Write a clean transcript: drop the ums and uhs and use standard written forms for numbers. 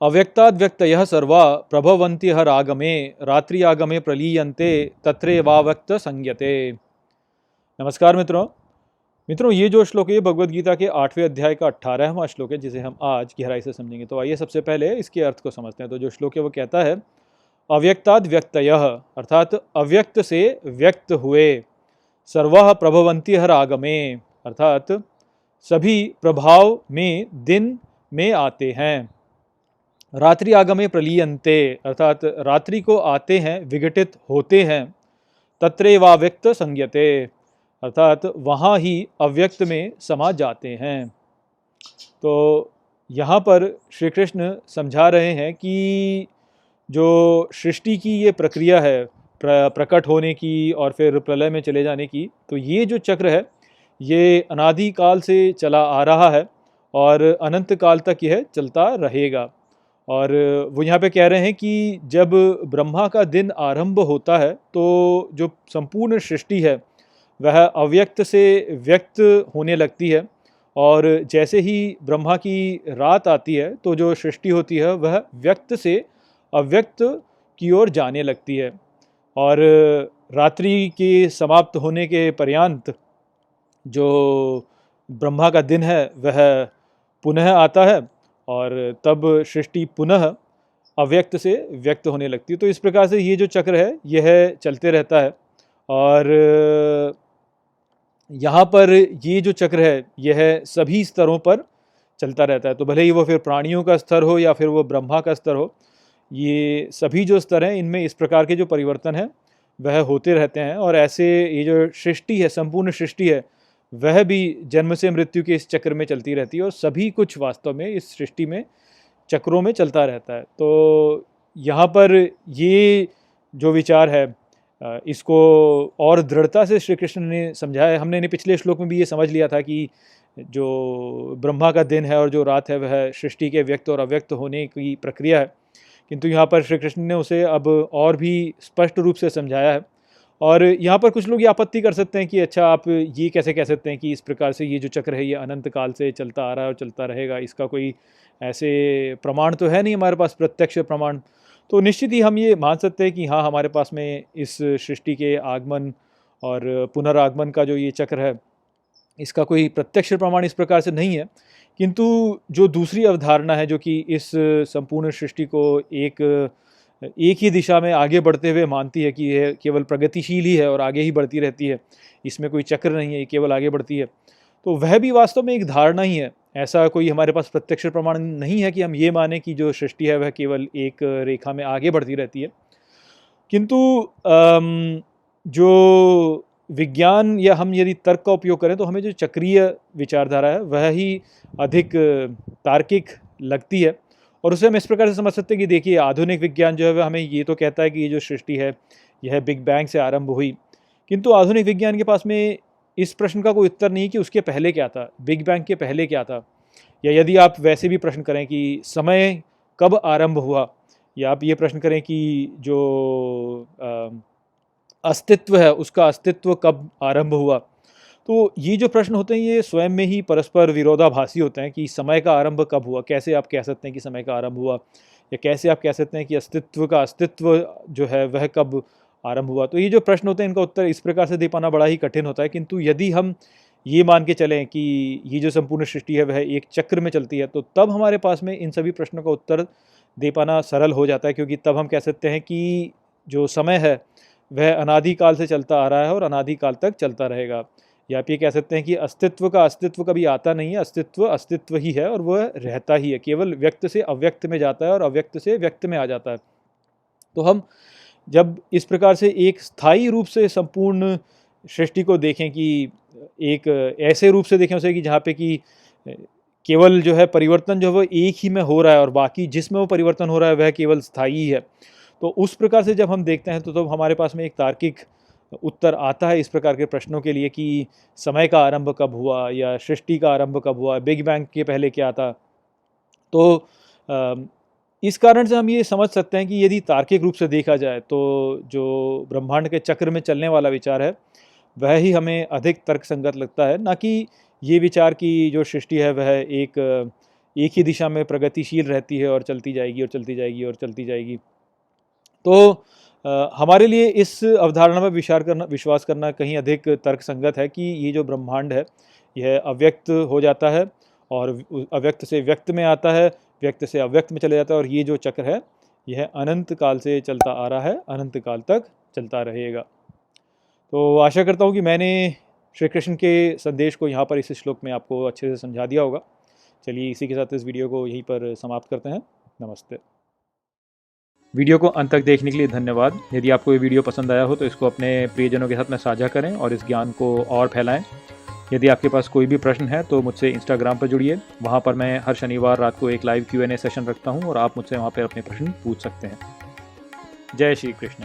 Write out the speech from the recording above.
अव्यक्ताद् व्यक्तयः सर्वा प्रभवन्ति हर आगमे रात्रि आगमे प्रलीयन्ते तत्रैवाव्यक्त संज्ञते। नमस्कार मित्रों, ये जो श्लोक है भगवद गीता के 8वें अध्याय का 18वां श्लोक है, जिसे हम आज गहराई से समझेंगे। तो आइए सबसे पहले इसके अर्थ को समझते हैं। तो जो श्लोक है वो कहता है, अव्यक्ताद् व्यक्तयः अर्थात अव्यक्त से व्यक्त हुए, सर्वः प्रभवन्ति हर आगमे अर्थात सभी प्रभाव में दिन में आते हैं, रात्रि आगमे प्रलीयन्ते अर्थात रात्रि को आते हैं, विघटित होते हैं, तत्रैवाव्यक्त संज्ञते अर्थात वहाँ ही अव्यक्त में समा जाते हैं। तो यहाँ पर श्री कृष्ण समझा रहे हैं कि जो सृष्टि की ये प्रक्रिया है प्रकट होने की और फिर प्रलय में चले जाने की, तो ये जो चक्र है ये अनादि काल से चला आ रहा है और अनंत काल तक यह चलता रहेगा। और वो यहाँ पे कह रहे हैं कि जब ब्रह्मा का दिन आरंभ होता है तो जो संपूर्ण सृष्टि है वह अव्यक्त से व्यक्त होने लगती है, और जैसे ही ब्रह्मा की रात आती है तो जो सृष्टि होती है वह व्यक्त से अव्यक्त की ओर जाने लगती है, और रात्रि के समाप्त होने के पर्यंत जो ब्रह्मा का दिन है वह पुनः आता है और तब सृष्टि पुनः अव्यक्त से व्यक्त होने लगती है। तो इस प्रकार से ये जो चक्र है यह चलते रहता है, और यहाँ पर ये जो चक्र है यह सभी स्तरों पर चलता रहता है। तो भले ही वो फिर प्राणियों का स्तर हो या फिर वो ब्रह्मा का स्तर हो, ये सभी जो स्तर हैं इनमें इस प्रकार के जो परिवर्तन है वह होते रहते हैं। और ऐसे ये जो सृष्टि है, संपूर्ण सृष्टि है, वह भी जन्म से मृत्यु के इस चक्र में चलती रहती है, और सभी कुछ वास्तव में इस सृष्टि में चक्रों में चलता रहता है। तो यहाँ पर ये जो विचार है इसको और दृढ़ता से श्री कृष्ण ने समझाया है। हमने पिछले श्लोक में भी ये समझ लिया था कि जो ब्रह्मा का दिन है और जो रात है वह सृष्टि के व्यक्त और अव्यक्त होने की प्रक्रिया है, किंतु यहाँ पर श्री कृष्ण ने उसे अब और भी स्पष्ट रूप से समझाया है। और यहाँ पर कुछ लोग ये आपत्ति कर सकते हैं कि अच्छा, आप ये कैसे कह सकते हैं कि इस प्रकार से ये जो चक्र है ये अनंत काल से चलता आ रहा है और चलता रहेगा, इसका कोई ऐसे प्रमाण तो है नहीं हमारे पास, प्रत्यक्ष प्रमाण। तो निश्चित ही हम ये मान सकते हैं कि हाँ, हमारे पास में इस सृष्टि के आगमन और पुनरागमन का जो ये चक्र है इसका कोई प्रत्यक्ष प्रमाण इस प्रकार से नहीं है, किंतु जो दूसरी अवधारणा है जो कि इस संपूर्ण सृष्टि को एक ही दिशा में आगे बढ़ते हुए मानती है कि यह केवल प्रगतिशील ही है और आगे ही बढ़ती रहती है, इसमें कोई चक्र नहीं है, ये केवल आगे बढ़ती है, तो वह भी वास्तव में एक धारणा ही है। ऐसा कोई हमारे पास प्रत्यक्ष प्रमाण नहीं है कि हम ये माने कि जो सृष्टि है वह केवल एक रेखा में आगे बढ़ती रहती है। किंतु जो विज्ञान या हम यदि तर्क का उपयोग करें तो हमें जो चक्रीय विचारधारा है वह ही अधिक तार्किक लगती है, और उसे हम इस प्रकार से समझ सकते हैं कि देखिए, आधुनिक विज्ञान जो है वह हमें ये तो कहता है कि ये जो सृष्टि है यह बिग बैंग से आरंभ हुई, किंतु आधुनिक विज्ञान के पास में इस प्रश्न का कोई उत्तर नहीं कि उसके पहले क्या था, बिग बैंग के पहले क्या था। या यदि आप वैसे भी प्रश्न करें कि समय कब आरंभ हुआ, या आप ये प्रश्न करें कि जो अस्तित्व है उसका अस्तित्व कब आरंभ हुआ, तो ये जो प्रश्न होते हैं ये स्वयं में ही परस्पर विरोधाभासी होते हैं कि समय का आरंभ कब हुआ, कैसे आप कह सकते हैं कि समय का आरंभ हुआ, या कैसे आप कह सकते हैं कि अस्तित्व का अस्तित्व जो है वह कब आरंभ हुआ। तो ये जो प्रश्न होते हैं इनका उत्तर इस प्रकार से दे पाना बड़ा ही कठिन होता है। किंतु यदि हम ये मान के चलें कि ये जो संपूर्ण सृष्टि है वह एक चक्र में चलती है, तो तब हमारे पास में इन सभी प्रश्नों का उत्तर दे पाना सरल हो जाता है, क्योंकि तब हम कह सकते हैं कि जो समय है वह अनादिकाल से चलता आ रहा है और अनादिकाल तक चलता रहेगा। या आप ये कह सकते हैं कि अस्तित्व का अस्तित्व कभी आता नहीं है, अस्तित्व अस्तित्व ही है और वह रहता ही है, केवल व्यक्त से अव्यक्त में जाता है और अव्यक्त से व्यक्त में आ जाता है। तो हम जब इस प्रकार से एक स्थायी रूप से संपूर्ण सृष्टि को देखें कि एक ऐसे रूप से देखें उसे कि जहाँ पे कि केवल जो है परिवर्तन जो है वो एक ही में हो रहा है और बाकी जिसमें वो परिवर्तन हो रहा है वह केवल स्थायी है, तो उस प्रकार से जब हम देखते हैं तो हमारे पास में एक तार्किक उत्तर आता है इस प्रकार के प्रश्नों के लिए कि समय का आरंभ कब हुआ या सृष्टि का आरंभ कब हुआ, बिग बैंग के पहले क्या था। तो इस कारण से हम ये समझ सकते हैं कि यदि तार्किक रूप से देखा जाए तो जो ब्रह्मांड के चक्र में चलने वाला विचार है वह ही हमें अधिक तर्कसंगत लगता है, ना कि ये विचार की जो सृष्टि है वह एक ही दिशा में प्रगतिशील रहती है और चलती जाएगी और चलती जाएगी और चलती जाएगी। तो हमारे लिए इस अवधारणा में विश्वास करना कहीं अधिक तर्कसंगत है कि ये जो ब्रह्मांड है यह अव्यक्त हो जाता है और अव्यक्त से व्यक्त में आता है, व्यक्त से अव्यक्त में चले जाता है, और ये जो चक्र है यह अनंत काल से चलता आ रहा है, अनंत काल तक चलता रहेगा। तो आशा करता हूँ कि मैंने श्री कृष्ण के संदेश को यहाँ पर इस श्लोक में आपको अच्छे से समझा दिया होगा। चलिए इसी के साथ इस वीडियो को यहीं पर समाप्त करते हैं। नमस्ते। वीडियो को अंत तक देखने के लिए धन्यवाद। यदि आपको ये वीडियो पसंद आया हो तो इसको अपने प्रियजनों के साथ में साझा करें और इस ज्ञान को और फैलाएं। यदि आपके पास कोई भी प्रश्न है तो मुझसे इंस्टाग्राम पर जुड़िए। वहाँ पर मैं हर शनिवार रात को एक लाइव Q&A सेशन रखता हूँ और आप मुझसे वहाँ पर अपने प्रश्न पूछ सकते हैं। जय श्री कृष्ण।